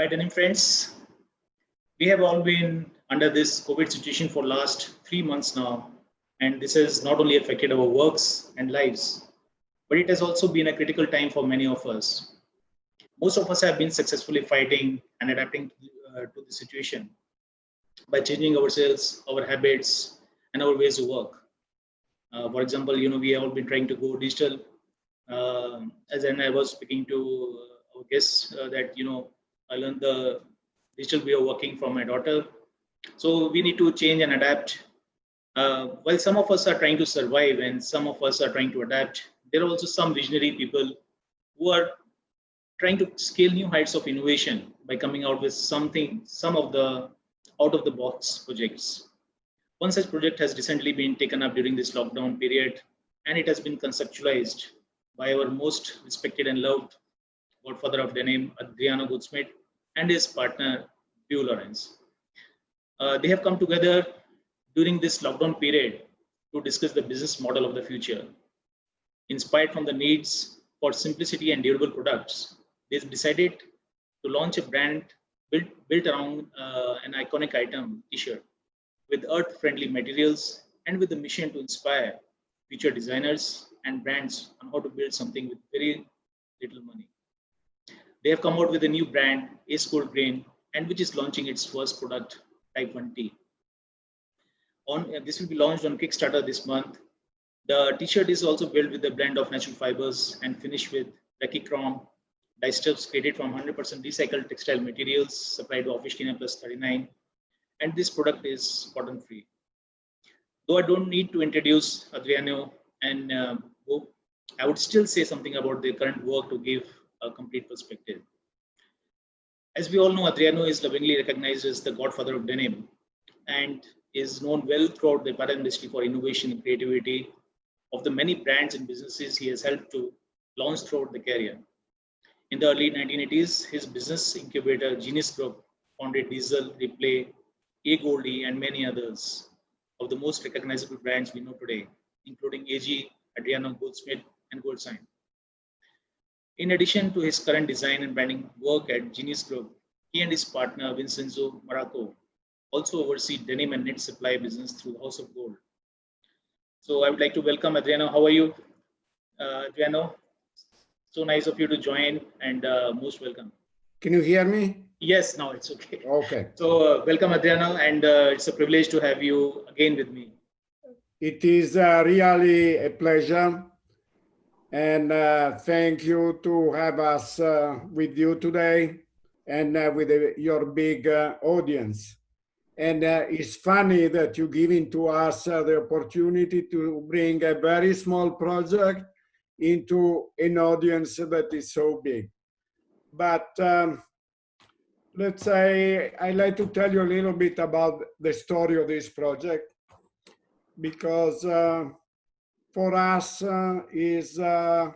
Hi, denim friends. We have all been under this COVID situation for last 3 months now, and this has not only affected our works and lives, but it has also been a critical time for many of us. Most of us have been successfully fighting and adapting to the situation by changing ourselves, our habits, and our ways of work. For example, we have all been trying to go digital. As I was speaking to our guests that I learned the digital way of working from my daughter. So we need to change and adapt. While some of us are trying to survive and some of us are trying to adapt, there are also some visionary people who are trying to scale new heights of innovation by coming out with some of the out of the box projects. One such project has recently been taken up during this lockdown period, and it has been conceptualized by our most respected and loved godfather of denim, Adriano Goldschmied, and his partner, Beau Lawrence. They have come together during this lockdown period to discuss the business model of the future. Inspired from the needs for simplicity and durable products, they decided to launch a brand built around an iconic item, t-shirt, with earth-friendly materials and with the mission to inspire future designers and brands on how to build something with very little money. They have come out with a new brand, Ace Cold Grain, and which is launching its first product, Type 1T. This will be launched on Kickstarter this month. The t-shirt is also built with a blend of natural fibers and finished with Lucky Chrome dyestuffs created from 100% recycled textile materials supplied to Office Cleaner Plus 39. And this product is cotton-free. Though I don't need to introduce Adriano and Beau, I would still say something about their current work to give a complete perspective. As we all know, Adriano is lovingly recognized as the godfather of denim and is known well throughout the apparel industry for innovation and creativity of the many brands and businesses he has helped to launch throughout the career. In the early 1980s, his business incubator, Genius Group, founded Diesel, Replay, Goldie, and many others of the most recognizable brands we know today, including AG, Adriano Goldschmied, and Goldsign. In addition to his current design and branding work at Genius Group, he and his partner Vincenzo Maracco also oversee denim and knit supply business through House of Gold. So I would like to welcome Adriano. How are you, Adriano? So nice of you to join and most welcome. Can you hear me? Yes, now it's okay. Okay. So welcome, Adriano, and it's a privilege to have you again with me. It is really a pleasure. And thank you to have us with you today and with your big audience. And it's funny that you're giving to us the opportunity to bring a very small project into an audience that is so big. But let's say I'd like to tell you a little bit about the story of this project, because for us is a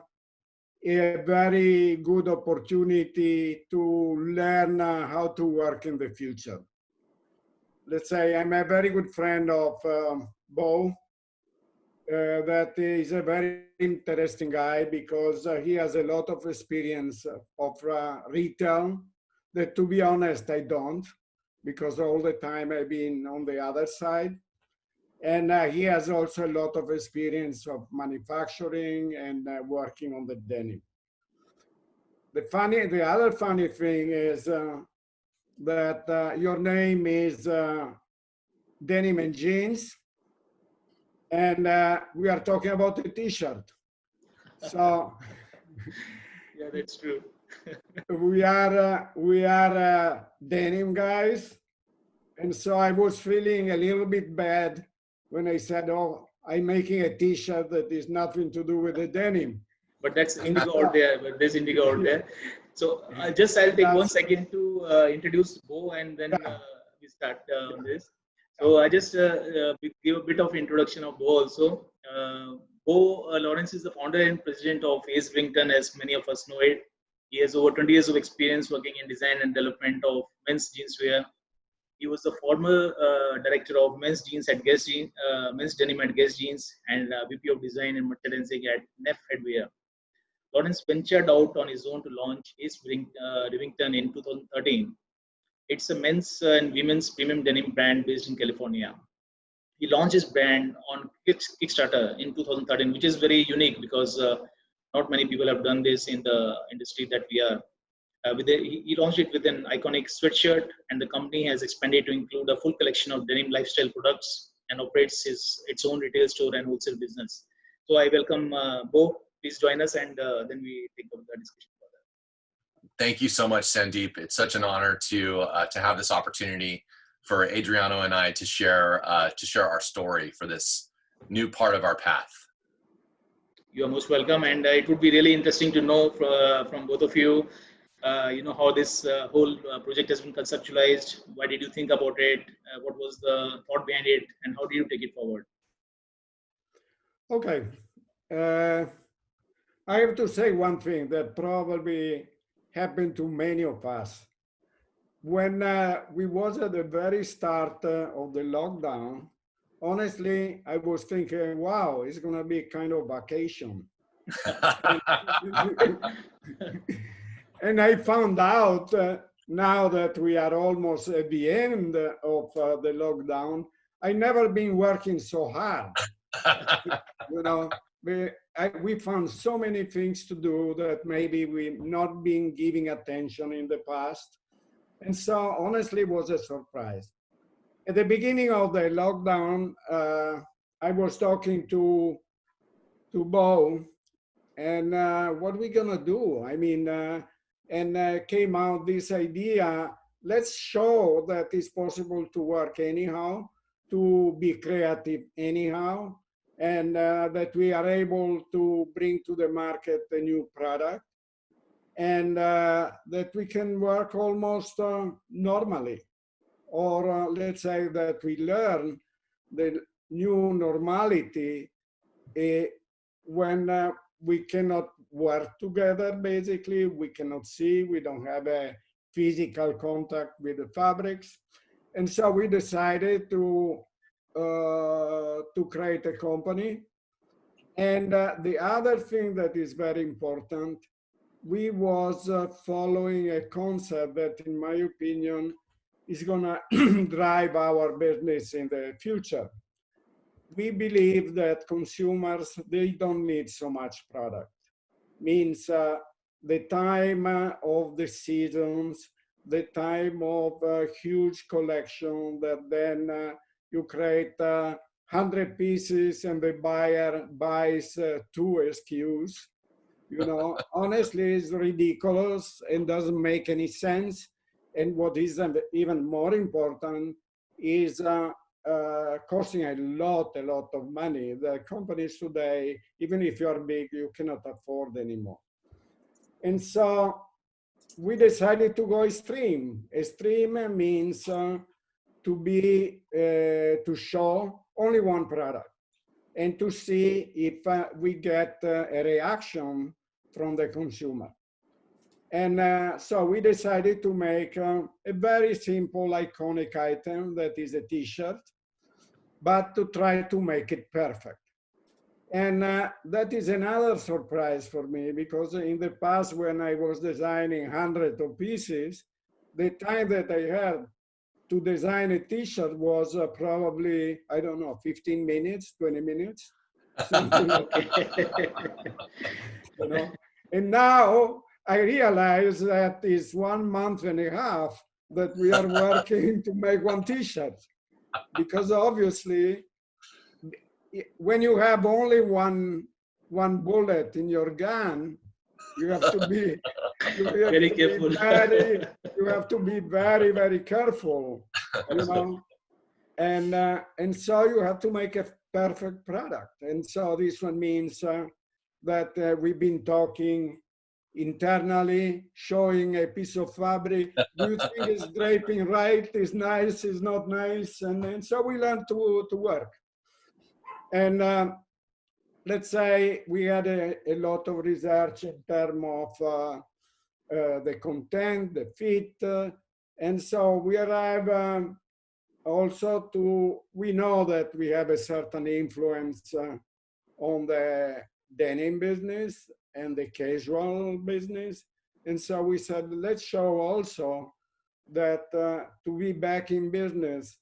very good opportunity to learn how to work in the future. Let's say I'm a very good friend of Beau, that is a very interesting guy because he has a lot of experience of retail that, to be honest, I don't, because all the time I've been on the other side. And he has also a lot of experience of manufacturing and working on the denim. The other funny thing is that your name is Denim and Jeans, and we are talking about a t-shirt. So yeah, that's true. we are denim guys, and so I was feeling a little bit bad when I said, "Oh, I'm making a t-shirt that is nothing to do with the denim." But that's indigo out there. But there's indigo out there. So I'll take 1 second to introduce Beau, and then we start on this. So I just give a bit of introduction of Beau also. Beau Lawrence is the founder and president of Ace Brington, as many of us know it. He has over 20 years of experience working in design and development of men's jeanswear. He was the former director of men's jeans at Guess Jeans, men's denim at Guess Jeans, and VP of design and merchandising at Neff Headwear. Lawrence ventured out on his own to launch his Rivington in 2013. It's a men's and women's premium denim brand based in California. He launched his brand on Kickstarter in 2013, which is very unique because not many people have done this in the industry that we are. He launched it with an iconic sweatshirt, and the company has expanded to include a full collection of denim lifestyle products and operates its own retail store and wholesale business. So I welcome Beau. Please join us, and then we take up the discussion further. Thank you so much, Sandeep. It's such an honor to have this opportunity for Adriano and I to share our story for this new part of our path. You are most welcome, and it would be really interesting to know from both of you, how this whole project has been conceptualized. Why did you think about it? What was the thought behind it, and how did you take it forward? Okay, I have to say one thing that probably happened to many of us. When we was at the very start of the lockdown, honestly, I was thinking, wow, it's going to be kind of vacation. And I found out now that we are almost at the end of the lockdown, I never been working so hard. We found so many things to do that maybe we not been giving attention in the past. And so honestly, it was a surprise. At the beginning of the lockdown, I was talking to Beau, and what are we gonna do? I mean, came out this idea, let's show that it's possible to work anyhow, to be creative anyhow, and that we are able to bring to the market a new product, and that we can work almost normally. Or let's say that we learn the new normality when we cannot work together, basically. We cannot see, we don't have a physical contact with the fabrics. And so we decided to create a company. And the other thing that is very important, we was following a concept that, in my opinion, is gonna drive our business in the future. We believe that consumers, they don't need so much product. Means the time of the seasons, the time of a huge collection that then you create 100 pieces and the buyer buys 2 SKUs. Honestly, it's ridiculous and doesn't make any sense. And what is even more important is costing a lot of money. The companies today, even if you're big, you cannot afford anymore. And so we decided to go extreme. Extreme means to show only one product and to see if we get a reaction from the consumer. And so we decided to make a very simple, iconic item that is a t-shirt, but to try to make it perfect. And that is another surprise for me, because in the past, when I was designing hundreds of pieces, the time that I had to design a t-shirt was probably, I don't know, 15 minutes, 20 minutes. Something like that. And now I realize that it's 1.5 months that we are working to make one t-shirt. Because obviously, when you have only one bullet in your gun, you have to be very careful. You have to be very, very careful, And so you have to make a perfect product. And so this one means that we've been talking internally, showing a piece of fabric. Do you think it's draping right? Is nice? Is not nice? And so we learned to work. And let's say we had a lot of research in terms of the content, the fit. And so we arrive also we know that we have a certain influence on the denim business. and the casual business. And so we said, let's show also that to be back in business,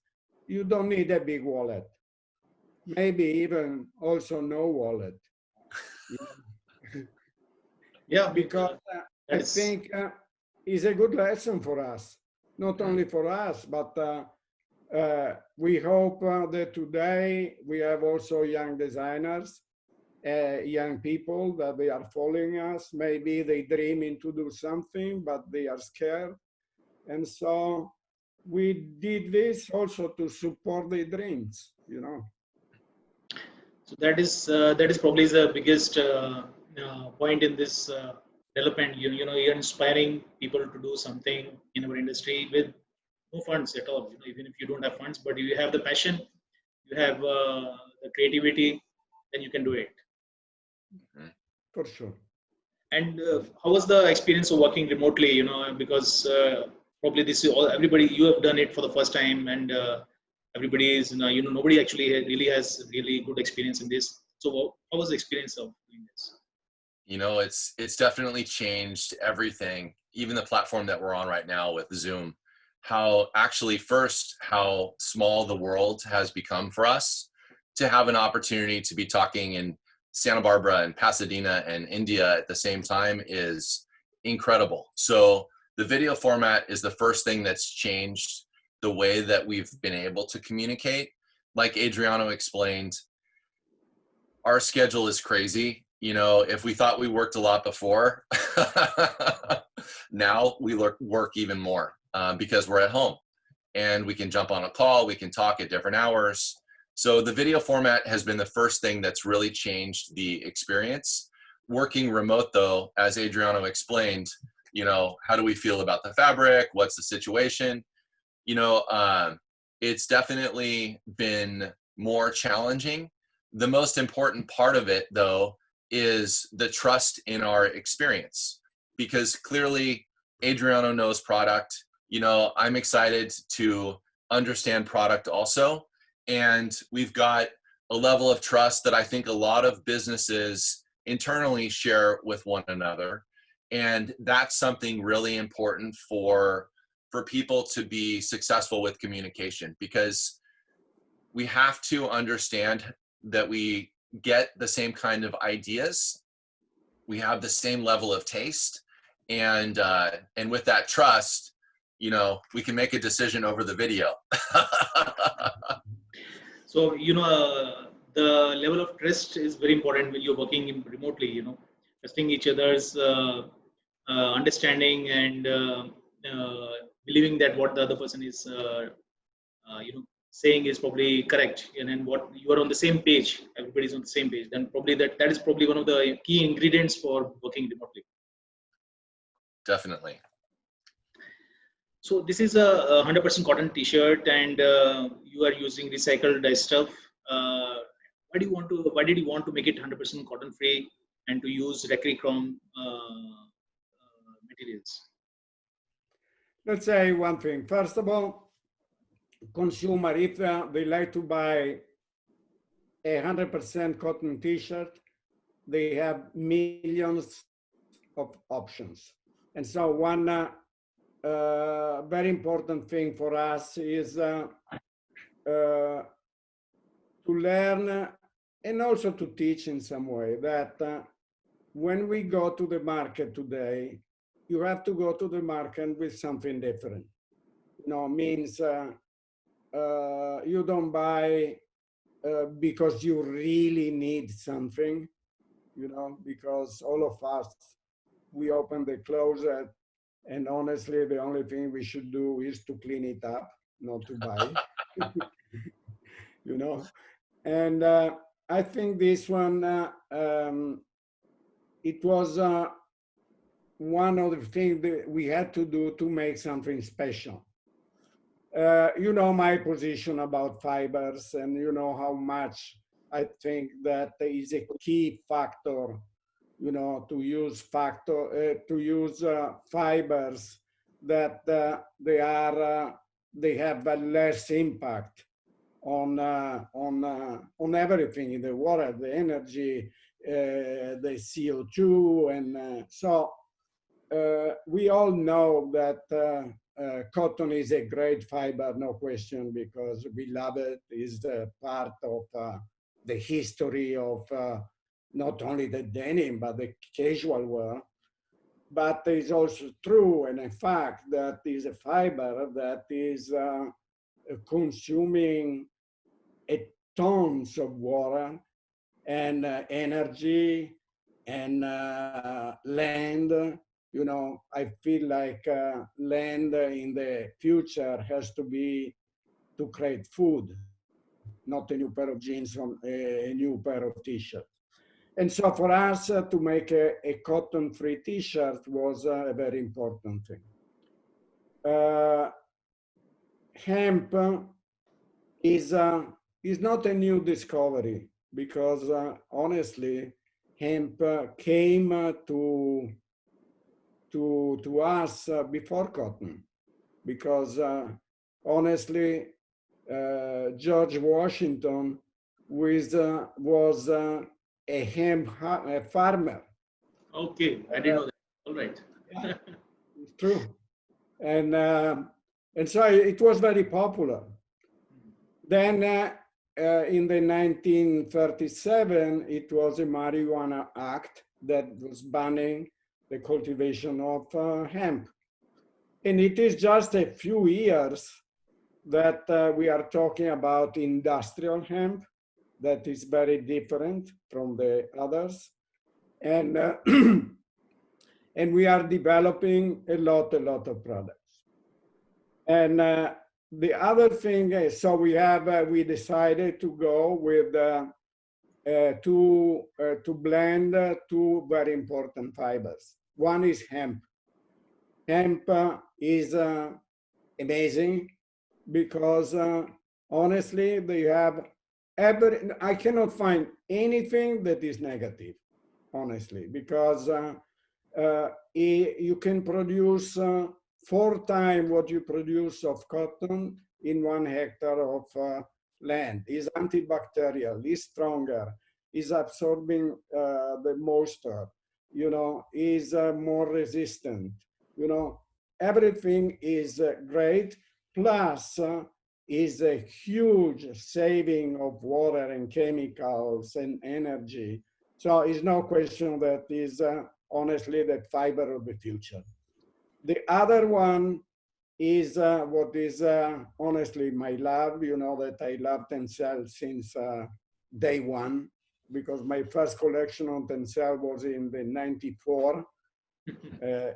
you don't need a big wallet, maybe even also no wallet. You know? Yeah, Because I think is a good lesson for us, not only for us, but we hope that today we have also young designers, young people that they are following us. Maybe they dreaming to do something, but they are scared. And so we did this also to support their dreams, you know. so that is probably the biggest point in this development. You know, you're inspiring people to do something in our industry with no funds at all. You know, even if you don't have funds, but you have the passion, you have the creativity, then you can do it. For sure. And how was the experience of working remotely? You know, because probably this is all everybody, you have done it for the first time, and everybody is you know, nobody actually really has really good experience in this. So how was the experience of doing this? You know, it's definitely changed everything, even the platform that we're on right now with Zoom. How actually first, how small the world has become for us to have an opportunity to be talking in Santa Barbara and Pasadena and India at the same time is incredible. So the video format is the first thing that's changed the way that we've been able to communicate. Like Adriano explained, our schedule is crazy. You know, if we thought we worked a lot before, now we work even more because we're at home and we can jump on a call, we can talk at different hours. So the video format has been the first thing that's really changed the experience. Working remote though, as Adriano explained, you know, how do we feel about the fabric? What's the situation? You know, it's definitely been more challenging. The most important part of it though is the trust in our experience, because clearly Adriano knows product. You know, I'm excited to understand product also. And we've got a level of trust that I think a lot of businesses internally share with one another. And that's something really important for people to be successful with communication, because we have to understand that we get the same kind of ideas, we have the same level of taste, and with that trust, you know, we can make a decision over the video. So, you know, the level of trust is very important when you're working in remotely, you know, trusting each other's understanding and believing that what the other person is, you know, saying is probably correct. And then what you are on the same page, everybody's on the same page, then probably that is probably one of the key ingredients for working remotely. Definitely. So this is a 100% cotton T-shirt, and you are using recycled dye stuff. Why did you want to make it 100% cotton free and to use Recre Chrome materials? Let's say one thing. First of all, consumer, if they like to buy a 100% cotton T-shirt, they have millions of options. And so one very important thing for us is to learn and also to teach in some way that when we go to the market today, you have to go to the market with something different. You know, means you don't buy because you really need something, you know, because all of us, we open the closet and honestly, the only thing we should do is to clean it up, not to buy, you know. And I think this one, it was one of the things that we had to do to make something special. You know my position about fibers, and you know how much I think that is a key factor, you know, to use fibers that they have a less impact on everything in the water, the energy, the CO2. And so we all know that cotton is a great fiber, no question, because we love it. It's part of the history of not only the denim, but the casual wear. But it's also true and a fact that is a fiber that is consuming tons of water and energy and land. You know, I feel like land in the future has to be to create food, not a new pair of jeans or a new pair of t-shirts. And so for us to make a cotton-free t-shirt was a very important thing. Hemp is not a new discovery because honestly, hemp came to us before cotton, because honestly, George Washington was a hemp farmer. Okay, I didn't know that. All right. Yeah, it's true. And so it was very popular. Then in the 1937, it was a Marijuana Act that was banning the cultivation of hemp. And it is just a few years that we are talking about industrial hemp that is very different from the others. And, and we are developing a lot of products. And the other thing is, so we decided to go with to blend two very important fibers. One is hemp. Hemp is amazing because honestly, they have I cannot find anything that is negative, honestly, because you can produce 4 times what you produce of cotton in 1 hectare of land. Is antibacterial, is stronger, is absorbing the moisture, you know, is more resistant, you know, everything is great, plus is a huge saving of water and chemicals and energy. So it's no question that is honestly the fiber of the future. The other one is what is honestly my love. You know that I love tencel since day one, because my first collection on tencel was in the 94.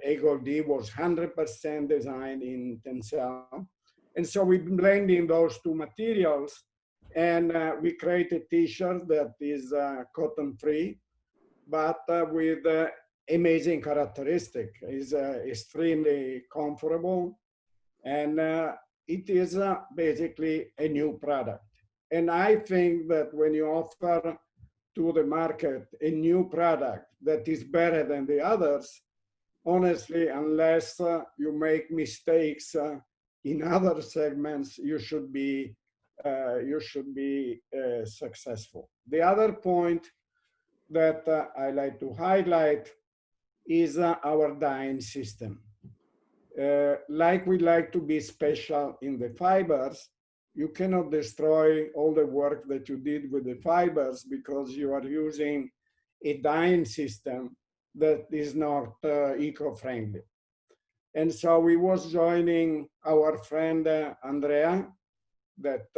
Eagle D was 100% designed in tencel. And so we've been blending those two materials, and we create a t-shirt that is cotton-free, but with amazing characteristic. It's extremely comfortable, and it is basically a new product. And I think that when you offer to the market a new product that is better than the others, honestly, unless you make mistakes in other segments, you should be successful. The other point that I like to highlight is our dyeing system. Like we like to be special in the fibers, you cannot destroy all the work that you did with the fibers because you are using a dyeing system that is not eco-friendly. And so we was joining our friend Andrea, that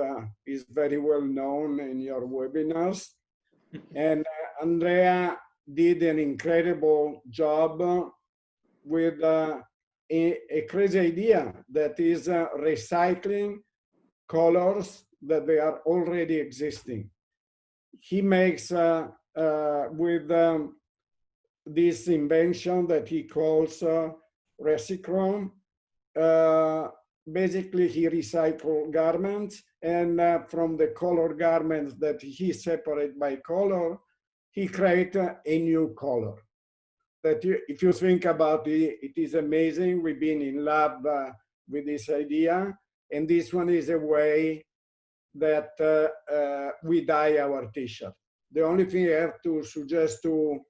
is very well known in your webinars. And Andrea did an incredible job with a crazy idea that is recycling colors that they are already existing. He makes with this invention that he calls Recyclone. Basically, he recycles garments, and from the color garments that he separates by color, he creates a new color. That if you think about it, it is amazing. We've been in lab with this idea, and this one is a way that we dye our t-shirt. The only thing I have to suggest to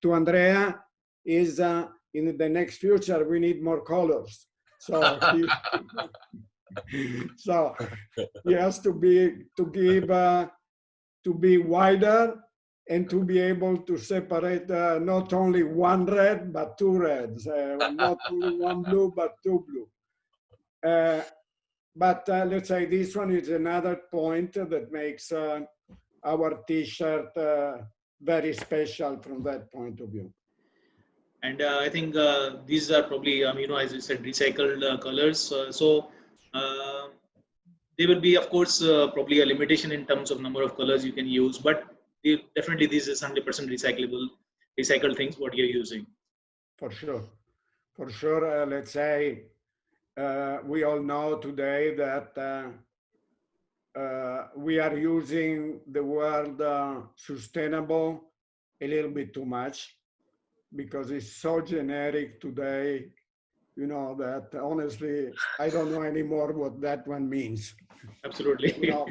Andrea is in the next future, we need more colors. So so he has to be wider and to be able to separate not only one red, but two reds, not only one blue, but two blue. But let's say this one is another point that makes our t-shirt very special from that point of view. And I think these are probably, as you said, recycled colors. So there will be, of course, probably a limitation in terms of number of colors you can use, but definitely this is 100% recycled things what you're using. For sure. For sure, let's say, we all know today that we are using the word sustainable a little bit too much, because it's so generic today, you know, that honestly, I don't know anymore what that one means. Absolutely. You know,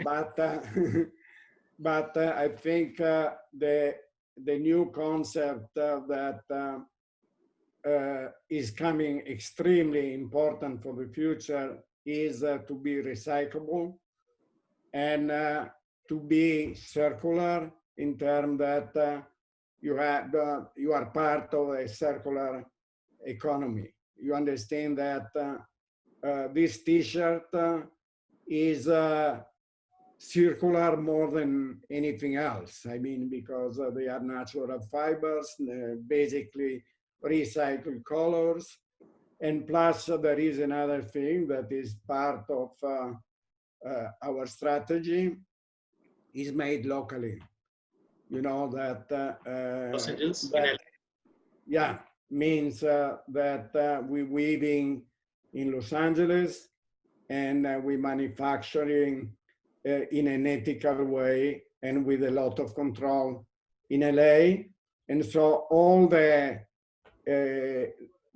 but I think the new concept that is coming extremely important for the future is to be recyclable and to be circular in terms that you are part of a circular economy. You understand that this t-shirt is circular more than anything else. I mean, because they are natural fibers, basically recycled colors. And plus there is another thing that is part of our strategy, is made locally. You know, that Los Angeles, yeah, means that we weaving in Los Angeles and we manufacturing in an ethical way and with a lot of control in LA. And so all the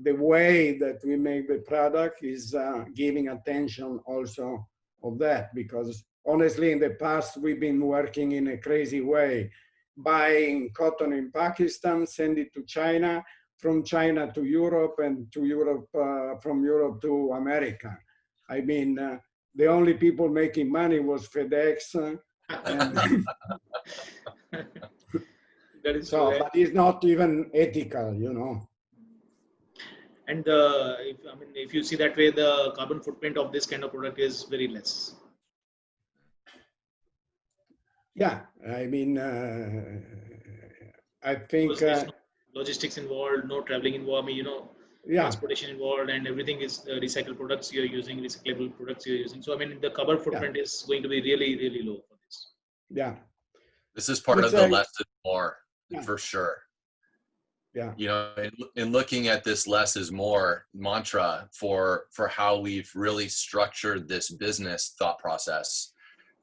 way that we make the product is giving attention also of that, because honestly in the past we've been working in a crazy way, buying cotton in Pakistan, send it to China, from China to Europe, and to Europe, from Europe to America. I mean, the only people making money was FedEx. And that is so, true. but it's not even ethical, you know. And if you see that way, the carbon footprint of this kind of product is very less. Yeah, I mean, I think there's no logistics involved, no traveling involved. I mean, yeah, transportation involved, and everything is recycled products you're using, recyclable products you're using. So I mean, the carbon footprint is going to be really, really low for this. Yeah, this is part of the less is more, for sure. Yeah, you know, in looking at this less is more mantra for how we've really structured this business thought process,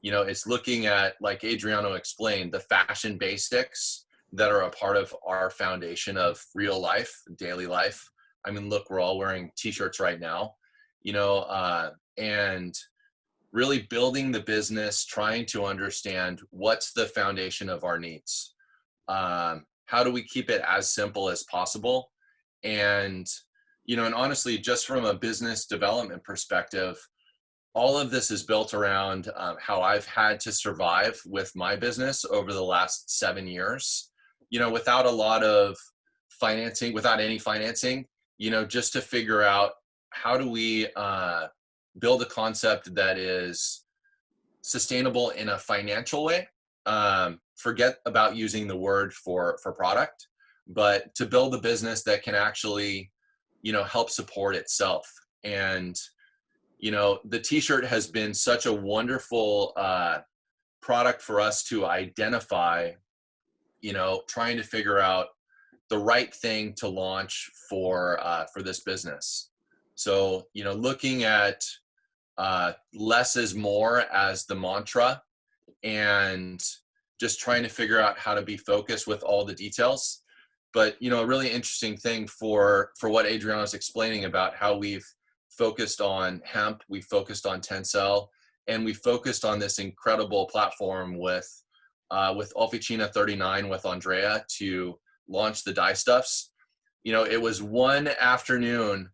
you know, it's looking at, like Adriano explained, the fashion basics that are a part of our foundation of real life, daily life. I mean, look, we're all wearing t-shirts right now, you know, and really building the business, trying to understand what's the foundation of our needs. How do we keep it as simple as possible? And, you know, and honestly, just from a business development perspective, all of this is built around how I've had to survive with my business over the last 7 years, you know, without a lot of financing, without any financing, you know, just to figure out how do we build a concept that is sustainable in a financial way. Forget about using the word for product, but to build a business that can actually, you know, help support itself. And, you know, the t-shirt has been such a wonderful product for us to identify, you know, trying to figure out the right thing to launch for this business. So, you know, looking at less is more as the mantra, and just trying to figure out how to be focused with all the details. But, you know, a really interesting thing for what Adriano is explaining about how we've focused on hemp, we focused on tencel, and we focused on this incredible platform with with Officina 39 with Andrea to launch the dye stuffs. You know, it was one afternoon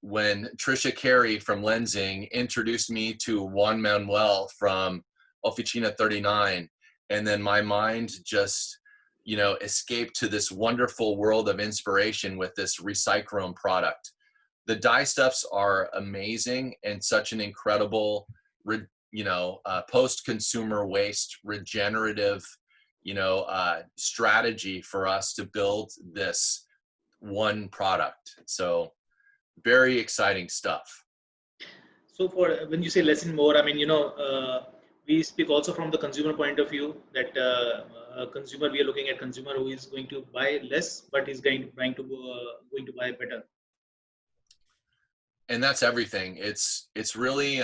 when Trisha Carey from Lensing introduced me to Juan Manuel from Officina 39. And then my mind just, you know, escaped to this wonderful world of inspiration with this Recychrome product. The dye stuffs are amazing and such an incredible, you know, post-consumer waste regenerative, you know, strategy for us to build this one product. So very exciting stuff. So for when you say less and more, I mean, you know, we speak also from the consumer point of view that consumer, we are looking at consumer who is going to buy less, but is going to buy better. And that's everything. It's really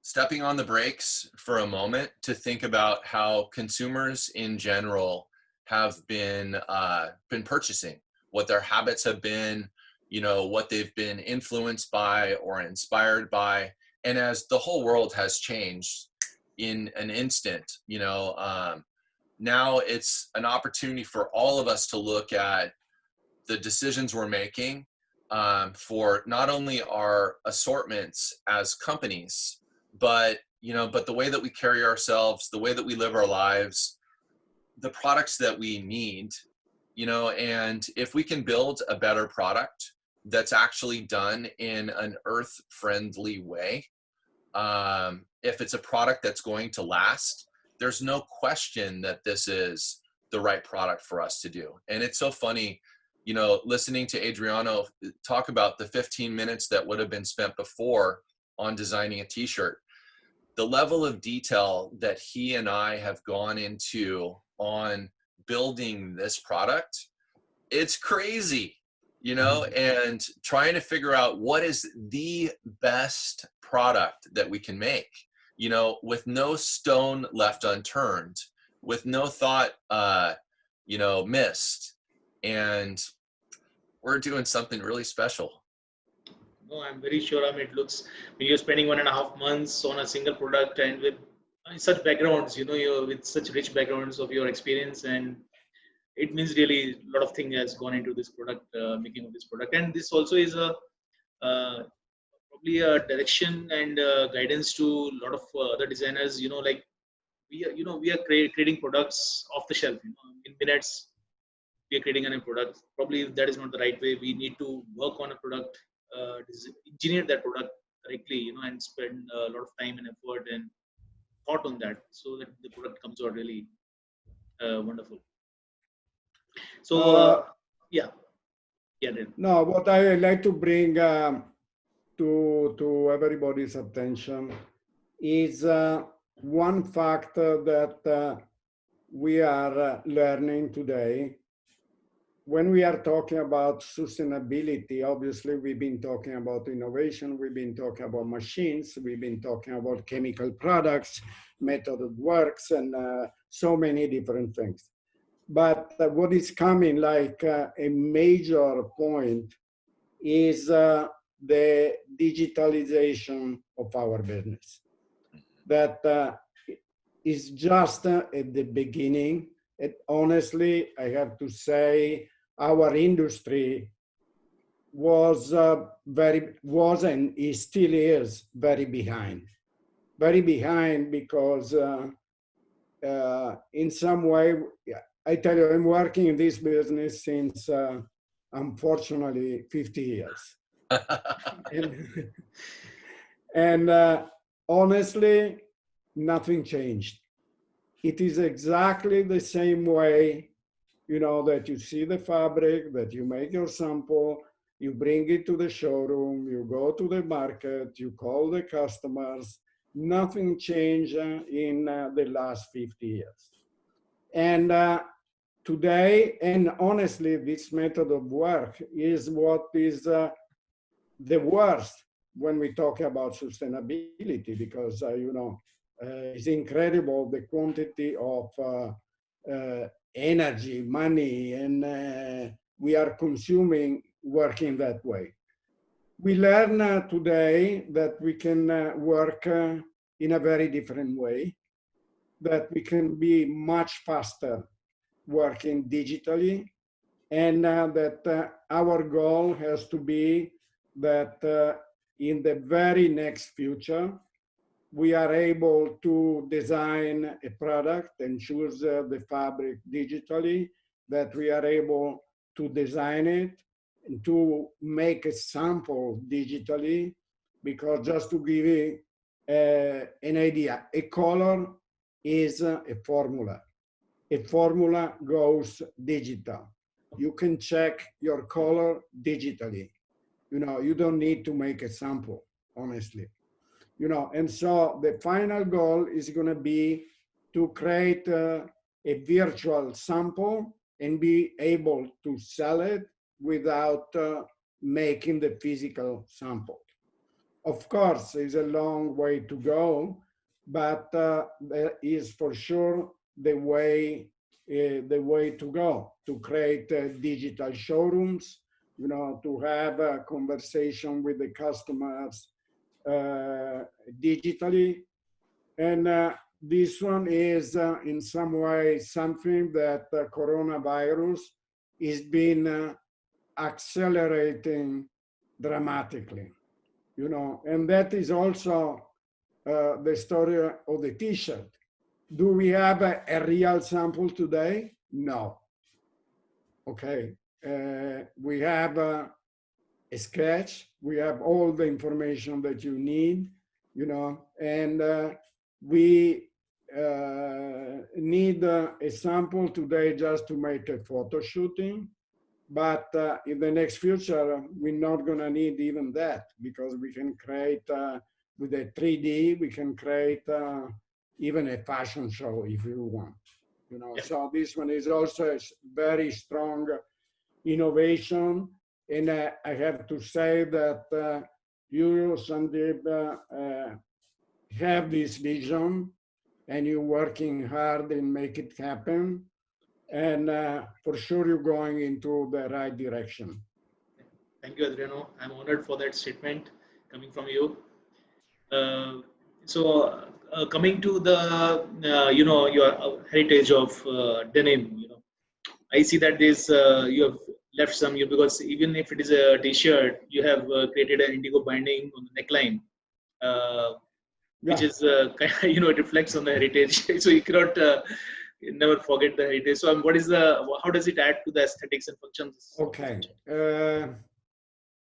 stepping on the brakes for a moment to think about how consumers in general have been purchasing, what their habits have been, you know, what they've been influenced by or inspired by. And as the whole world has changed in an instant, you know, now it's an opportunity for all of us to look at the decisions we're making for not only our assortments as companies, but, you know, but the way that we carry ourselves, the way that we live our lives, the products that we need, you know, and if we can build a better product that's actually done in an earth-friendly way, if it's a product that's going to last, there's no question that this is the right product for us to do. And it's so funny, you know, listening to Adriano talk about the 15 minutes that would have been spent before on designing a t-shirt. The level of detail that he and I have gone into on building this product, it's crazy, you know, and trying to figure out what is the best product that we can make, you know, with no stone left unturned, with no thought, you know, missed. And we're doing something really special. No, I'm very sure. I mean, it looks, when you're spending 1.5 months on a single product and with such backgrounds, you know, you're with such rich backgrounds of your experience, and it means really a lot of things has gone into this product, making of this product. And this also is a probably a direction and guidance to a lot of other designers, you know, like we are, you know, we are creating products off the shelf, you know, in minutes we are creating a new product. Probably that is not the right way. We need to work on a product, engineer that product correctly, you know, and spend a lot of time and effort and thought on that so that the product comes out really wonderful. So yeah. No, what I like to bring to everybody's attention is one factor that we are learning today. When we are talking about sustainability, obviously we've been talking about innovation, we've been talking about machines, we've been talking about chemical products, method of works, and so many different things. But what is coming like a major point is the digitalization of our business. That is just at the beginning. Honestly, I have to say, our industry was and is still is very behind because in some way, I tell you, I'm working in this business since unfortunately 50 years. and honestly, nothing changed. It is exactly the same way, you know, that you see the fabric, that you make your sample, you bring it to the showroom, you go to the market, you call the customers. Nothing changed in the last 50 years. And today, and honestly, this method of work is what is the worst when we talk about sustainability, because, you know, it's incredible the quantity of energy, money, and we are consuming working that way. We learn today that we can work in a very different way. that we can be much faster working digitally, and that our goal has to be that in the very next future, we are able to design a product and choose the fabric digitally, that we are able to design it and to make a sample digitally, because just to give you an idea, a color is a formula. A formula goes digital. You can check your color digitally. You don't need to make a sample, honestly. And so the final goal is going to be to create a virtual sample and be able to sell it without making the physical sample. Of course, it's a long way to go, but that is for sure the way to go, to create digital showrooms, to have a conversation with the customers digitally. And this one is in some way something that coronavirus is been accelerating dramatically, and that is also the story of the t-shirt. Do we have a real sample today? No. Okay. We have a sketch. We have all the information that you need, and we need a sample today just to make a photo shooting. But in the next future, we're not going to need even that, because we can create with a 3D, we can create even a fashion show if you want. So this one is also a very strong innovation. And I have to say that you, Sandeep, have this vision, and you're working hard and make it happen. And for sure, you're going into the right direction. Thank you, Adriano. I'm honored for that statement coming from you. Coming to the your heritage of denim, I see that there's you have left some, because even if it is a t-shirt, you have created an indigo binding on the neckline, which is it reflects on the heritage. So you cannot never forget the heritage. So how does it add to the aesthetics and functions? Okay.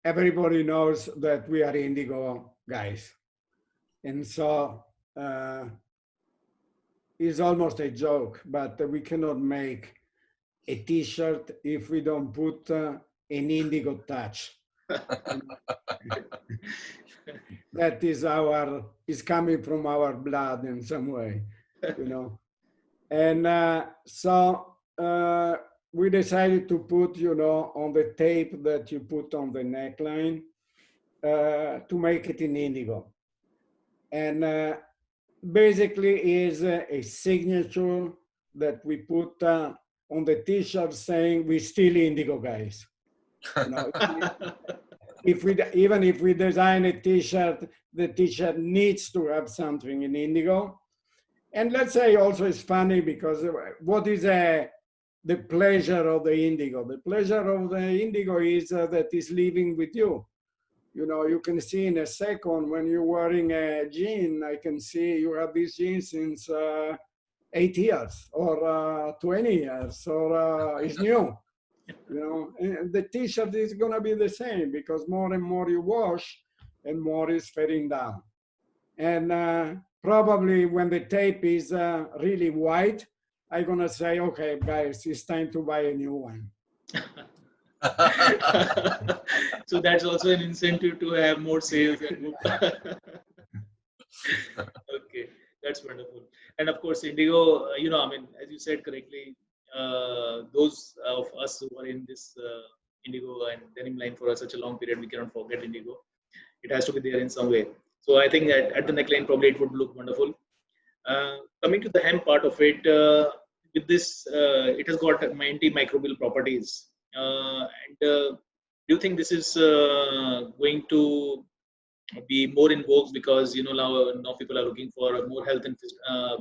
Everybody knows that we are indigo guys. And so it's almost a joke, but we cannot make a t-shirt if we don't put an indigo touch. That is coming from our blood in some way, And so we decided to put, on the tape that you put on the neckline, to make it in indigo. And basically is a signature that we put on the t-shirt saying we still indigo guys. Even if we design a t-shirt, the t-shirt needs to have something in indigo. And let's say also it's funny, because what is the pleasure of the indigo? The pleasure of the indigo is that it's living with you. You can see in a second when you're wearing a jean, I can see you have this jean since 8 years or 20 years, or it's new. And the t-shirt is going to be the same, because more and more you wash and more is fading down. And probably when the tape is really white, I'm going to say, okay, guys, it's time to buy a new one. So that's also an incentive to have more sales. Okay, that's wonderful. And of course, indigo, as you said correctly, those of us who are in this indigo and denim line for such a long period, we cannot forget indigo. It has to be there in some way. So I think at the neckline, probably it would look wonderful. Coming to the hemp part of it, with this, it has got antimicrobial properties. Do you think this is going to be more in vogue because now people are looking for more health and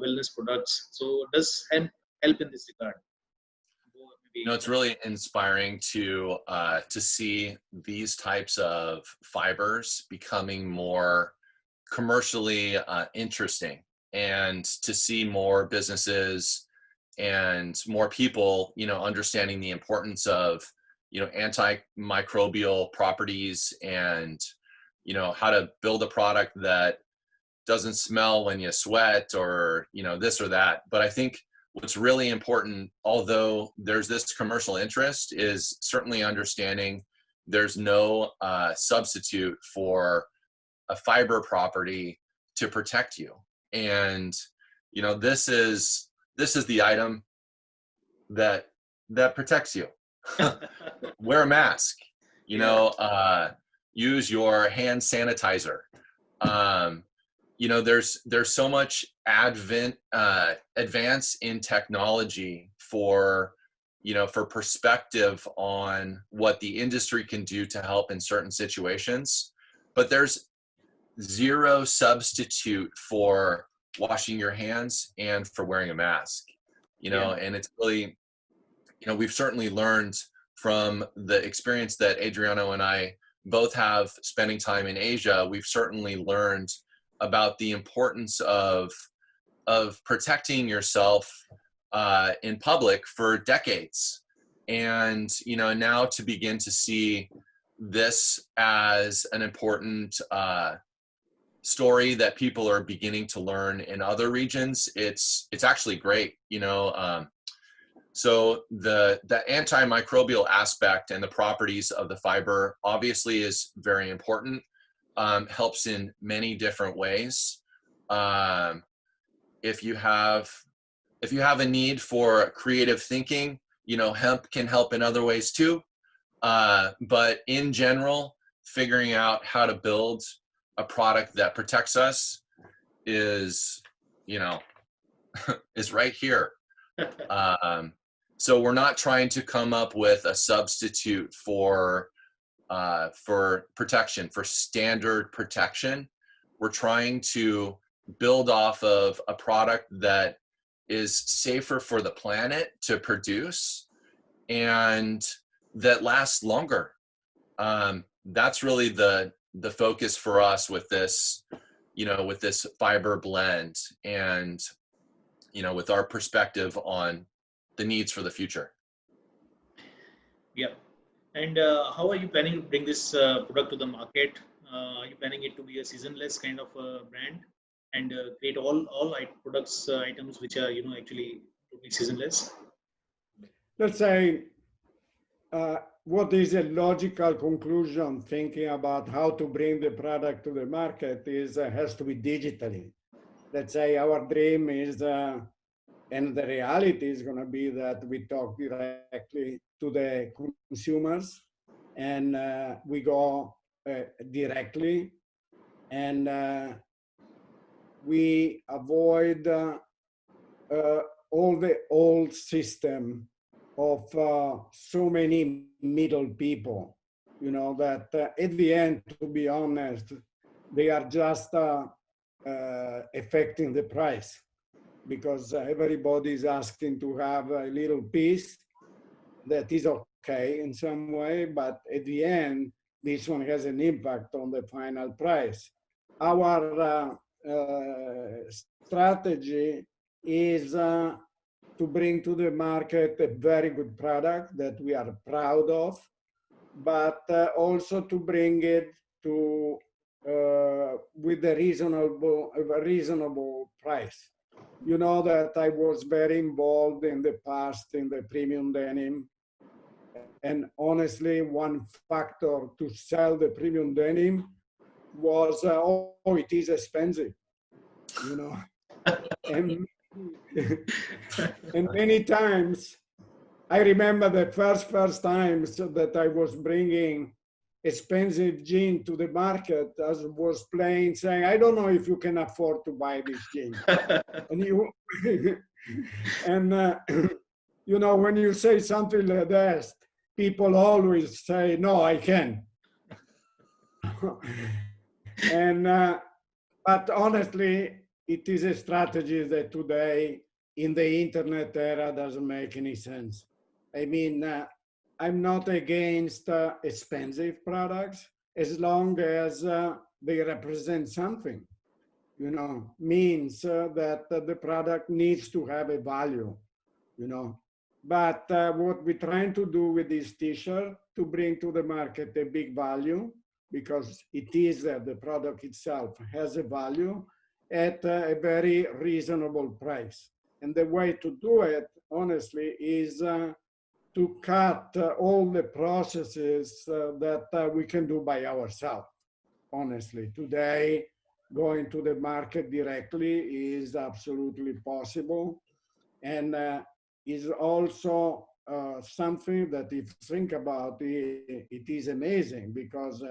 wellness products. So does hemp help in this regard? Maybe. It's really inspiring to see these types of fibers becoming more commercially interesting, and to see more businesses and more people, understanding the importance of, antimicrobial properties, and, how to build a product that doesn't smell when you sweat, or, this or that. But I think what's really important, although there's this commercial interest, is certainly understanding there's no substitute for a fiber property to protect you. And, this is the item that protects you. Wear a mask, use your hand sanitizer. There's so much advance in technology for perspective on what the industry can do to help in certain situations, but there's zero substitute for washing your hands and for wearing a mask. And it's really, we've certainly learned from the experience that Adriano and I both have spending time in Asia. We've certainly learned about the importance of protecting yourself in public for decades. And, now to begin to see this as an important story that people are beginning to learn in other regions, it's actually great. So the antimicrobial aspect and the properties of the fiber obviously is very important. Helps in many different ways. If you have a need for creative thinking, hemp can help in other ways too. But in general, figuring out how to build a product that protects us is, is right here. So we're not trying to come up with a substitute for protection, for standard protection. We're trying to build off of a product that is safer for the planet to produce and that lasts longer. That's really the focus for us with this, with this fiber blend, and, with our perspective on the needs for the future. Yeah. And how are you planning to bring this product to the market? Are you planning it to be a seasonless kind of brand and create all products items which are actually totally seasonless? Let's say, what is a logical conclusion thinking about how to bring the product to the market is has to be digitally. Let's say our dream is, and the reality is going to be that we talk directly to the consumers, and we go directly, and we avoid all the old system of so many middle people, that at the end, to be honest, they are just affecting the price, because everybody is asking to have a little piece. That is okay in some way, but at the end, this one has an impact on the final price. Our strategy is to bring to the market a very good product that we are proud of, but also to bring it to with a reasonable price. You know that I was very involved in the past in the premium denim, and honestly, one factor to sell the premium denim was, oh, it is expensive, and and many times, I remember the first times that I was bringing expensive jean to the market, as was playing, saying, I don't know if you can afford to buy this jean. And you, and when you say something like that, people always say, no, I can. And but honestly, it is a strategy that today in the internet era doesn't make any sense. I mean, I'm not against expensive products as long as they represent something, you know, means that the product needs to have a value, you know. But what we're trying to do with this t-shirt to bring to the market a big value, because it is the product itself has a value at a very reasonable price. And the way to do it, honestly, is to cut all the processes that we can do by ourselves. Honestly, today, going to the market directly is absolutely possible, and is also something that if you think about it, it is amazing because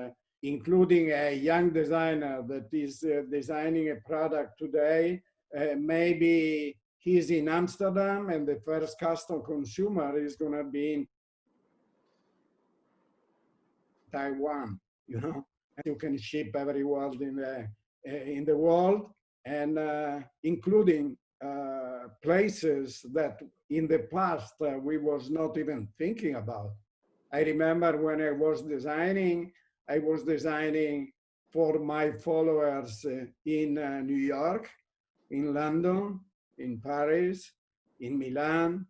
including a young designer that is designing a product today, maybe he's in Amsterdam and the first custom consumer is going to be in Taiwan, you know, and you can ship everywhere in the world, and including places that in the past we was not even thinking about. I remember when I was designing for my followers in New York, in London, in Paris, in Milan,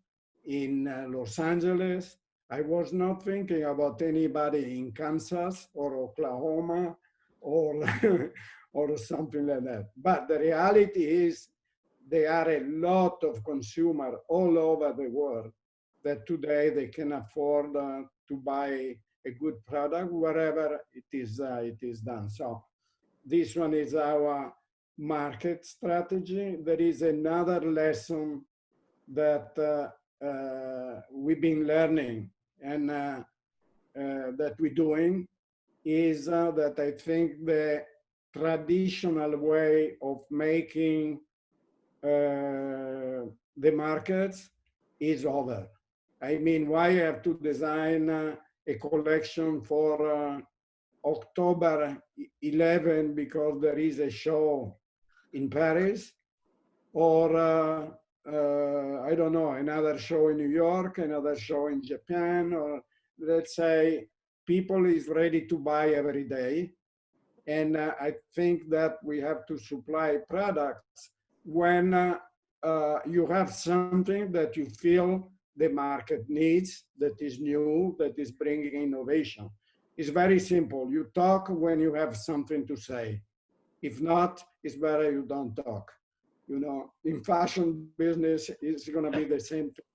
in Los Angeles. I was not thinking about anybody in Kansas or Oklahoma or, or something like that. But the reality is there are a lot of consumers all over the world that today they can afford to buy a good product wherever it is done. So this one is our market strategy. There is another lesson that we've been learning and that we're doing is that I think the traditional way of making the markets is over. I mean, why I have to design a collection for October 11 because there is a show in Paris, or I don't know, another show in New York, another show in Japan, or let's say people is ready to buy every day. And I think that we have to supply products when you have something that you feel the market needs, that is new, that is bringing innovation. It's very simple. You talk when you have something to say. If not, it's better you don't talk. You know, in fashion business, it's going to be the same thing.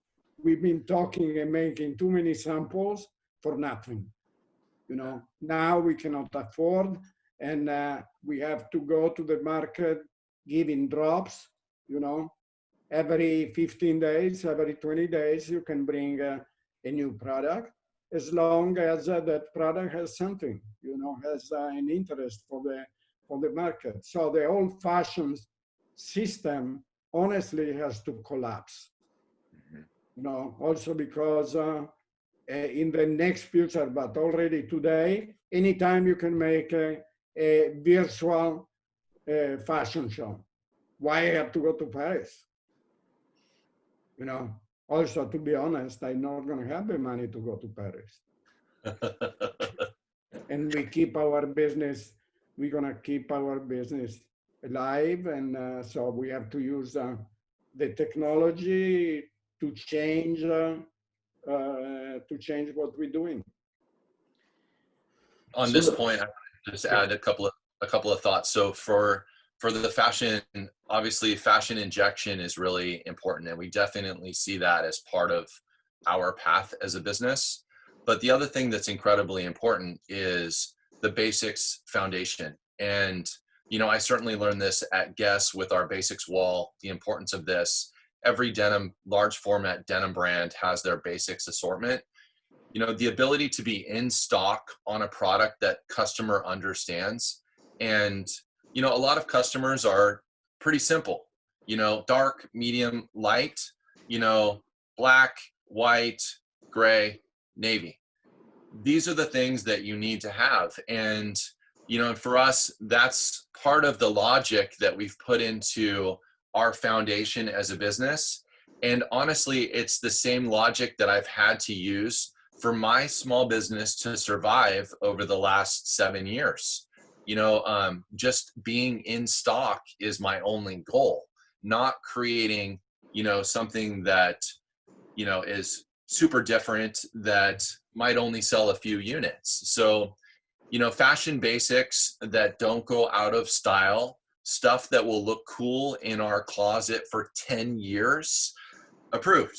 We've been talking and making too many samples for nothing. You know, now we cannot afford, and we have to go to the market giving drops. You know, every 15 days, every 20 days, you can bring a new product, as long as that product has something, you know, has an interest for the market. So the old-fashioned system honestly has to collapse. You know, also because in the next future, but already today, anytime you can make a virtual fashion show. Why I have to go to Paris? You know, also, to be honest, I'm not going to have the money to go to Paris. And we keep our business, we're going to keep our business alive. And so we have to use the technology to change what we're doing. On this point, I just add a couple of thoughts. So for the fashion, obviously fashion injection is really important, and we definitely see that as part of our path as a business. But the other thing that's incredibly important is the basics foundation. And, you know, I certainly learned this at Guess with our basics wall, the importance of this. Every denim, large format denim brand has their basics assortment. You know, the ability to be in stock on a product that customer understands. And, you know, a lot of customers are pretty simple, you know, dark, medium, light, you know, black, white, gray, navy. These are the things that you need to have. And And for us, that's part of the logic that we've put into our foundation as a business. And honestly, it's the same logic that I've had to use for my small business to survive over the last 7 years. Just being in stock is my only goal, not creating, something that, is super different that might only sell a few units. So, fashion basics that don't go out of style, stuff that will look cool in our closet for 10 years, approved.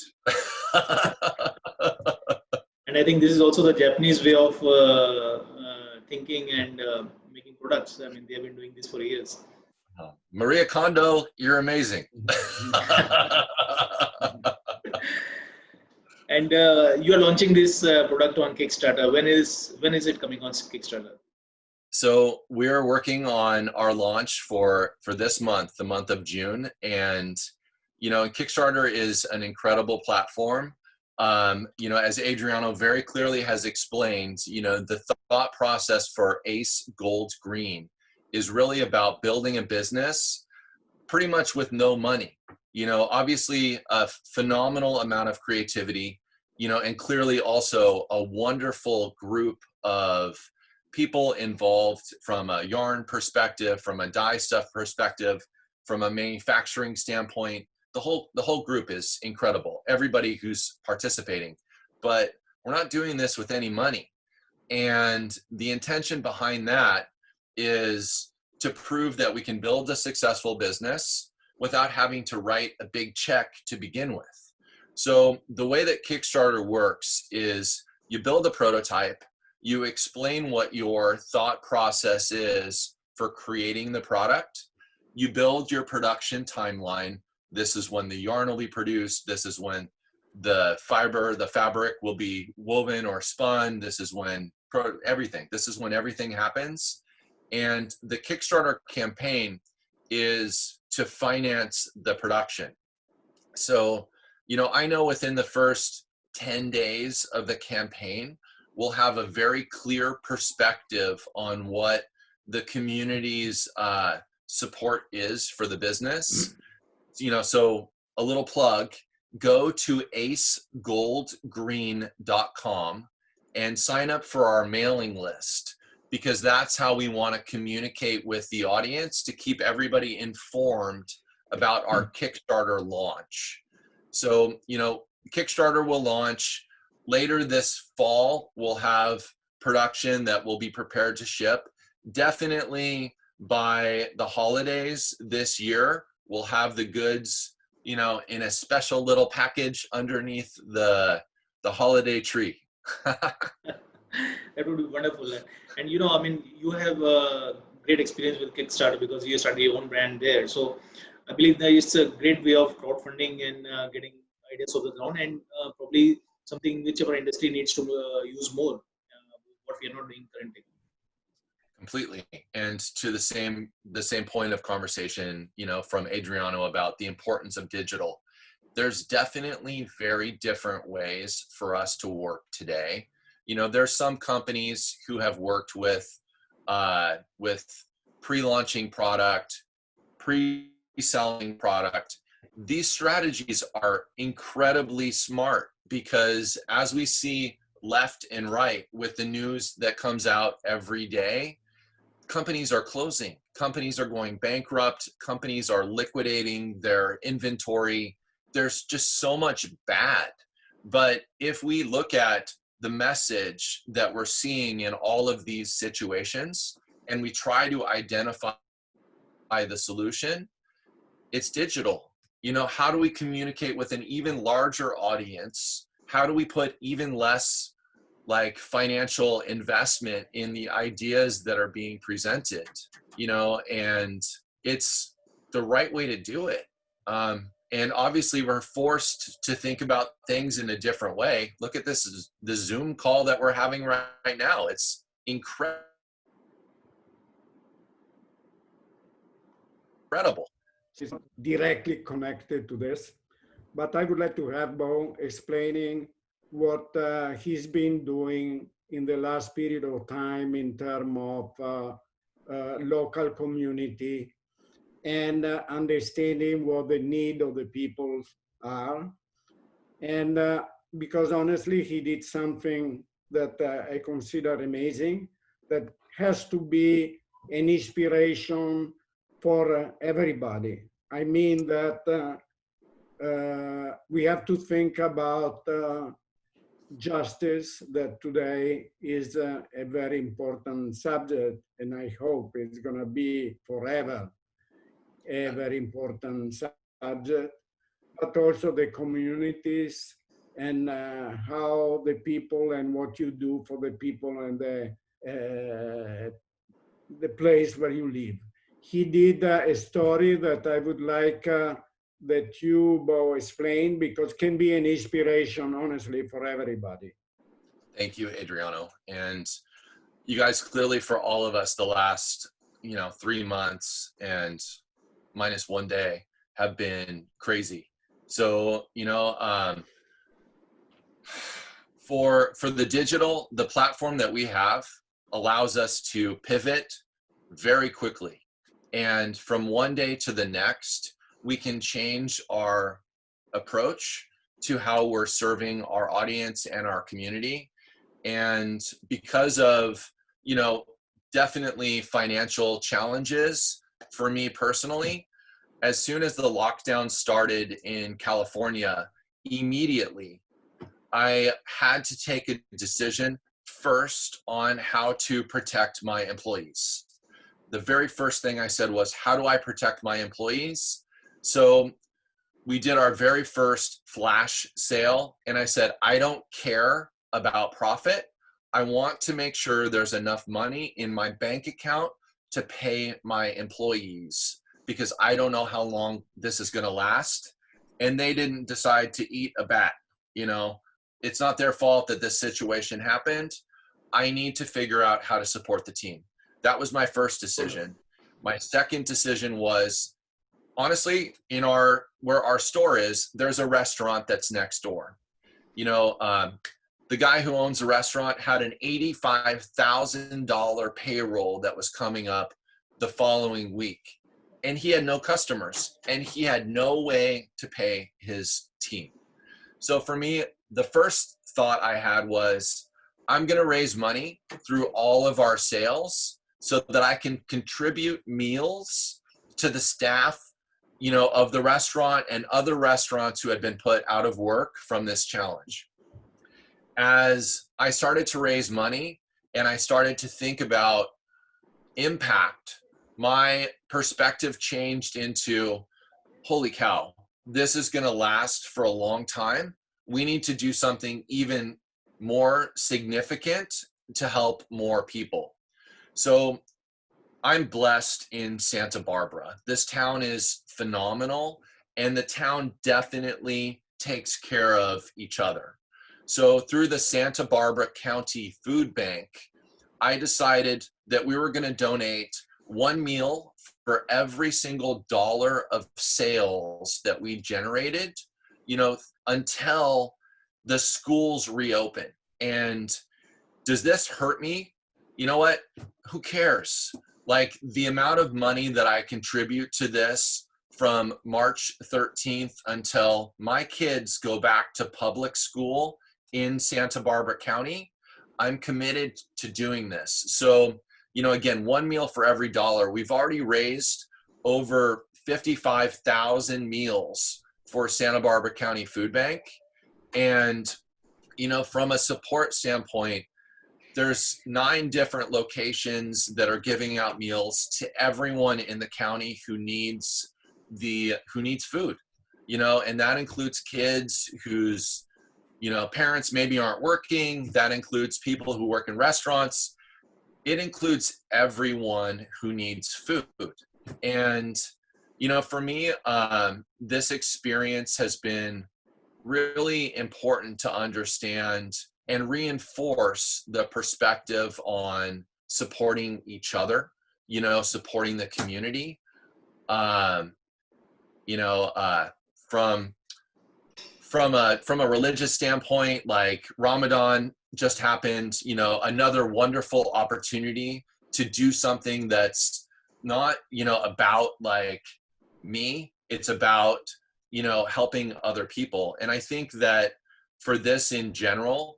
And I think this is also the Japanese way of thinking and making products. I mean, they have been doing this for years. Maria Kondo, you're amazing. And you are launching this product on Kickstarter. When is it coming on Kickstarter? So we're working on our launch for this month, the month of June, and Kickstarter is an incredible platform. As Adriano very clearly has explained, the thought process for Ace Gold Green is really about building a business pretty much with no money. Obviously a phenomenal amount of creativity, and clearly also a wonderful group of people involved from a yarn perspective, from a dye stuff perspective, from a manufacturing standpoint. The whole group is incredible, everybody who's participating, but we're not doing this with any money. And the intention behind that is to prove that we can build a successful business without having to write a big check to begin with. So the way that Kickstarter works is you build a prototype, you explain what your thought process is for creating the product, you build your production timeline. This is when the yarn will be produced. This is when the fabric will be woven or spun. This is when everything. This is when everything happens. And the Kickstarter campaign is to finance the production. So, I know within the first 10 days of the campaign, we'll have a very clear perspective on what the community's support is for the business. So a little plug, go to acegoldgreen.com and sign up for our mailing list, because that's how we want to communicate with the audience to keep everybody informed about our Kickstarter launch. So, Kickstarter will launch later this fall. We'll have production that will be prepared to ship. Definitely by the holidays this year, we'll have the goods, in a special little package underneath the holiday tree. That would be wonderful. And you have great experience with Kickstarter because you started your own brand there. So I believe that it's a great way of crowdfunding and getting ideas off the ground, and probably something which our industry needs to use more, what we are not doing currently. Completely. And to the same point of conversation, from Adriano about the importance of digital, there's definitely very different ways for us to work today. There's some companies who have worked with pre-launching product, pre-selling product. These strategies are incredibly smart because, as we see left and right with the news that comes out every day, companies are closing, companies are going bankrupt, companies are liquidating their inventory. There's just so much bad. But if we look at the message that we're seeing in all of these situations and we try to identify the solution, it's digital. How do we communicate with an even larger audience? How do we put even less financial investment in the ideas that are being presented, and it's the right way to do it. And obviously we're forced to think about things in a different way. Look at this, the Zoom call that we're having right now. It's incredible. It's not directly connected to this, but I would like to have Beau explaining what he's been doing in the last period of time in terms of local community and understanding what the need of the people are. And because honestly, he did something that I consider amazing, that has to be an inspiration for everybody. I mean that we have to think about justice, that today is a very important subject, and I hope it's going to be forever a very important subject, but also the communities and how the people and what you do for the people and the place where you live. He did a story that I would like that you, Beau, explain, because can be an inspiration, honestly, for everybody. Thank you, Adriano. And you guys clearly, for all of us, the last 3 months and minus 1 day have been crazy. So for the digital, the platform that we have allows us to pivot very quickly, and from one day to the next we can change our approach to how we're serving our audience and our community. And because of definitely financial challenges for me personally, as soon as the lockdown started in California, immediately I had to take a decision first on how to protect my employees. The very first thing I said was, how do I protect my employees? So we did our very first flash sale, and I said, I don't care about profit. I want to make sure there's enough money in my bank account to pay my employees, because I don't know how long this is going to last. And they didn't decide to eat a bat. It's not their fault that this situation happened. I need to figure out how to support the team. That was my first decision. My second decision was, honestly, where our store is, there's a restaurant that's next door. The guy who owns the restaurant had an $85,000 payroll that was coming up the following week, and he had no customers, and he had no way to pay his team. So for me, the first thought I had was, I'm going to raise money through all of our sales so that I can contribute meals to the staff, of the restaurant and other restaurants who had been put out of work from this challenge. As I started to raise money and I started to think about impact, my perspective changed into, holy cow, this is going to last for a long time. We need to do something even more significant to help more people. So I'm blessed in Santa Barbara. This town is phenomenal, and the town definitely takes care of each other. So through the Santa Barbara County Food Bank, I decided that we were going to donate one meal for every single dollar of sales that we generated, until the schools reopen. And does this hurt me? You know what? Who cares? Like, the amount of money that I contribute to this from March 13th until my kids go back to public school in Santa Barbara County, I'm committed to doing this. So, again, one meal for every dollar. We've already raised over 55,000 meals for Santa Barbara County Food Bank. And, from a support standpoint, there's 9 different locations that are giving out meals to everyone in the county who needs food, and that includes kids whose, parents maybe aren't working. That includes people who work in restaurants. It includes everyone who needs food. And, for me, this experience has been really important to understand and reinforce the perspective on supporting each other, supporting the community. From a religious standpoint, like Ramadan just happened, another wonderful opportunity to do something that's not, about like me. It's about, helping other people. And I think that for this in general,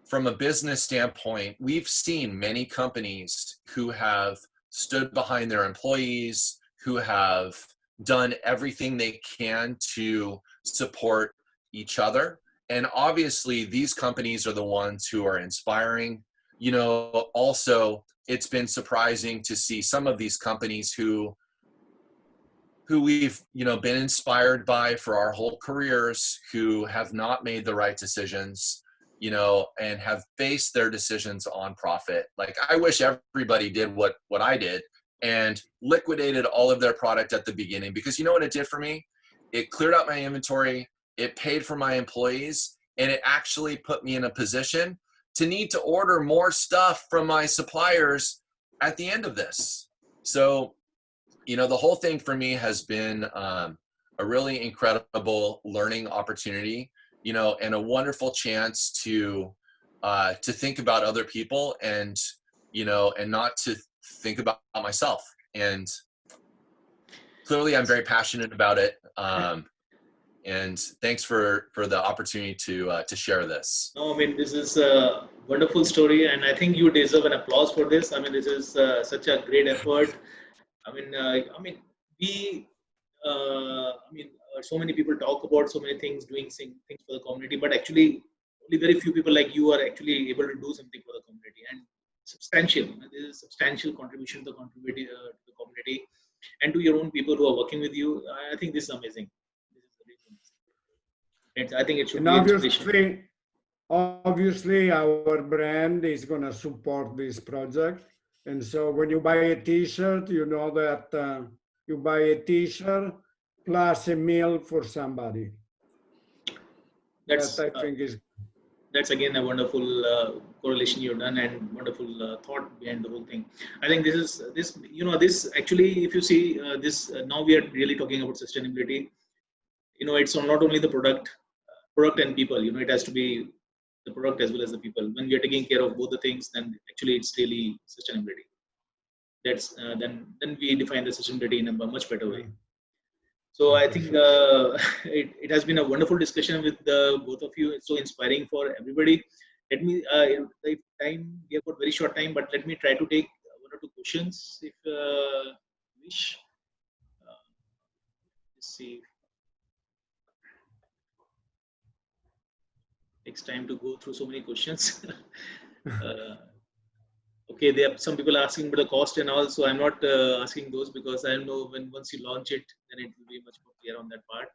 from a business standpoint, we've seen many companies who have stood behind their employees, who have done everything they can to support each other. And obviously, these companies are the ones who are inspiring. Also, it's been surprising to see some of these companies who we've been inspired by for our whole careers, who have not made the right decisions, and have based their decisions on profit. Like, I wish everybody did what I did and liquidated all of their product at the beginning, because you know what it did for me? It cleared out my inventory, it paid for my employees, and it actually put me in a position to need to order more stuff from my suppliers at the end of this. So, the whole thing for me has been a really incredible learning opportunity, and a wonderful chance to think about other people and, and not to think about myself. And clearly I'm very passionate about it. And thanks for the opportunity to share this. No, I mean, this is a wonderful story, and I think you deserve an applause for this. I mean, this is such a great effort. So many people talk about so many things, doing things for the community, but actually, only very few people like you are actually able to do something for the community, and substantial. This is a substantial contribution to the community, and to your own people who are working with you. I think this is amazing. This is really amazing. I think it should And be inspiration. obviously, our brand is going to support this project. And so when you buy a t-shirt, you know that you buy a t-shirt plus a meal for somebody. That's That I think is. That's again a wonderful correlation you've done, and wonderful thought behind the whole thing. I think this actually, if you see now we are really talking about sustainability. It's not only the product and people. It has to be the product as well as the people. When we are taking care of both the things, then actually it's really sustainability. That's then we define the sustainability in a much better way. So I think it has been a wonderful discussion with both of you. It's so inspiring for everybody. Let me, the time, we have got very short time, but let me try to take one or two questions if you wish. Let's see. Takes time to go through so many questions. Okay, there are some people asking about the cost and all, so I'm not asking those, because I know once you launch it, then it will be much more clear on that part.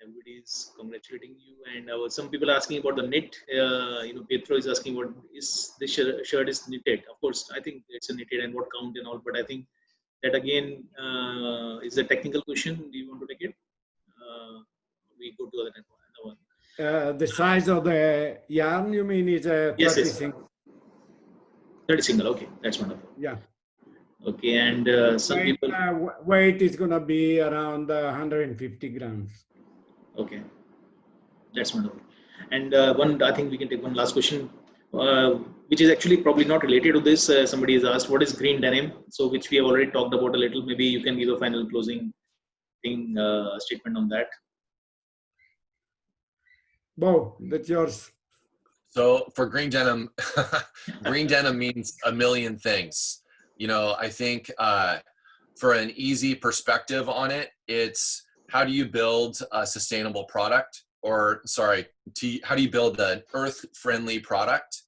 Everybody is congratulating you, and some people asking about the knit. Pietro is asking what is this shirt is knitted. Of course, I think it's a knitted and what count and all, but I think that again is a technical question. Do you want to take it? We go to the other one. The size of the yarn, you mean, is a 30 yes. single? 30 single. Okay, that's wonderful. Yeah. Okay, and some people. Weight is going to be around 150 grams. Okay, that's wonderful. And I think we can take one last question, which is actually probably not related to this. Somebody has asked, what is green denim? So, which we have already talked about a little. Maybe you can give a final closing statement on that. Beau, that's yours. So for green denim, green denim means a million things. I think for an easy perspective on it, it's how do you build a sustainable product, or how do you build an earth-friendly product?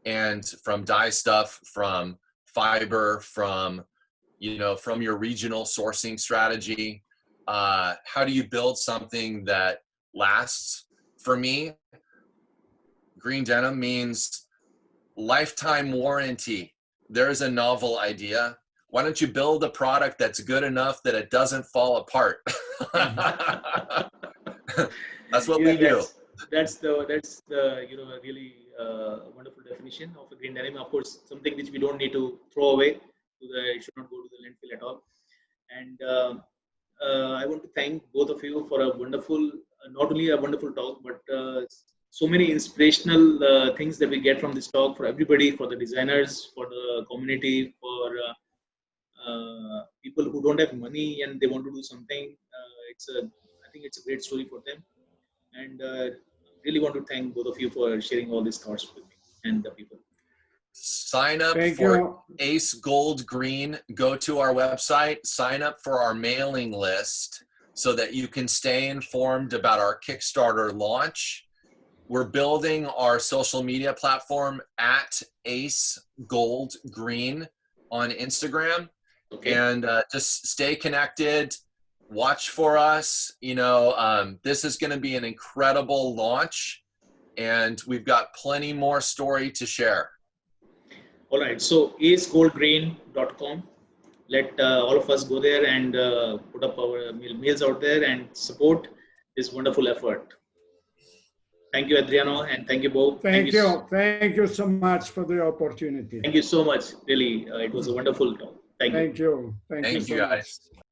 And from dye stuff, from fiber, from your regional sourcing strategy, how do you build something that lasts? For me, green denim means lifetime warranty. There's a novel idea. Why don't you build a product that's good enough that it doesn't fall apart? That's what we do. That's the really wonderful definition of a green denim. Of course, something which we don't need to throw away. It should not go to the landfill at all. And I want to thank both of you for a wonderful, not only a wonderful talk, but so many inspirational things that we get from this talk for everybody, for the designers, for the community, for people who don't have money and they want to do something. I think it's a great story for them. And really want to thank both of you for sharing all these thoughts with me and the people. Sign up Thank for you. Ace Gold Green. Go to our website, sign up for our mailing list so that you can stay informed about our Kickstarter launch. We're building our social media platform at Ace Gold Green on Instagram. Okay. And just stay connected. Watch for us. You know, this is going to be an incredible launch, and we've got plenty more story to share. All right. So acegoldgrain.com. Let all of us go there and put up our mails out there and support this wonderful effort. Thank you, Adriano, and thank you, Beau. Thank you. Thank you so much for the opportunity. Thank you so much. Really, it was a wonderful talk. Thank you. Thank you. Thank you, so guys. much.